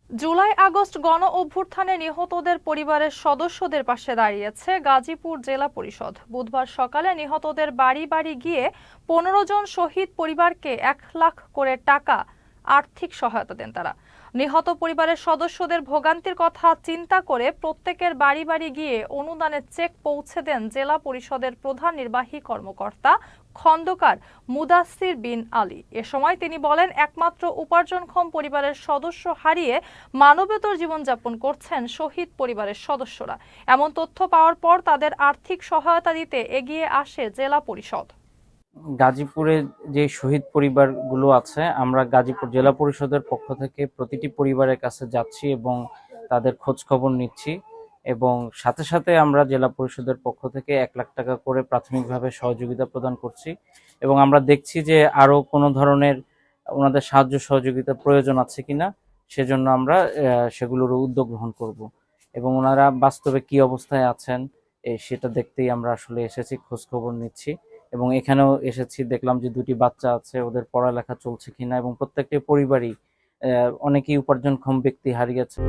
July August গণ অভ্যুত্থানে নিহতদের পরিবারের সদস্যদের পাশে দাঁড়িয়েছে গাজীপুর জেলা পরিষদ। বুধবার সকালে নিহতদের বাড়ি বাড়ি গিয়ে 15 জন শহীদ পরিবারকে 1 লাখ করে টাকা আর্থিক সহায়তা দেন তারা। নিহত পরিবারের সদস্যদের ভোগান্তির কথা চিন্তা করে প্রত্যেকের বাড়ি বাড়ি গিয়ে অনুদানের চেক পৌঁছে দেন জেলা পরিষদের প্রধান নির্বাহী কর্মকর্তা খন্দকার মুদাসসির বিন আলী। এ সময় তিনি বলেন, একমাত্র উপার্জনক্ষম পরিবারের সদস্য হারিয়ে মানবেতর জীবনযাপন করছেন শহীদ পরিবারের সদস্যরা। এমন তথ্য পাওয়ার পর তাদের আর্থিক সহায়তা দিতে এগিয়ে আসে জেলা পরিষদ। গাজীপুরে যে শহীদ পরিবারগুলো আছে, আমরা গাজীপুর জেলা পরিষদের পক্ষ থেকে প্রতিটি পরিবারের কাছে যাচ্ছি এবং তাদের খোঁজ খবর নিচ্ছি, এবং সাথে সাথে আমরা জেলা পরিষদের পক্ষ থেকে 1 লাখ টাকা করে প্রাথমিকভাবে সহযোগিতা প্রদান করছি। এবং আমরা দেখছি যে আরো কোনো ধরনের ওনাদের সাহায্য সহযোগিতা প্রয়োজন আছে কিনা, সেজন্য আমরা সেগুলোর উদ্যোগ গ্রহণ করব। এবং ওনারা বাস্তবে কি অবস্থায় আছেন সেটা দেখতেই আমরা আসলে এসেছি, খোঁজ খবর নিচ্ছি। এবং এখানেও এসেছি, দেখলাম যে 2টি বাচ্চা আছে, ওদের পড়ালেখা চলছে কিনা, এবং প্রত্যেকটি পরিবারই অনেকেই উপার্জনক্ষম ব্যক্তি হারিয়েছে।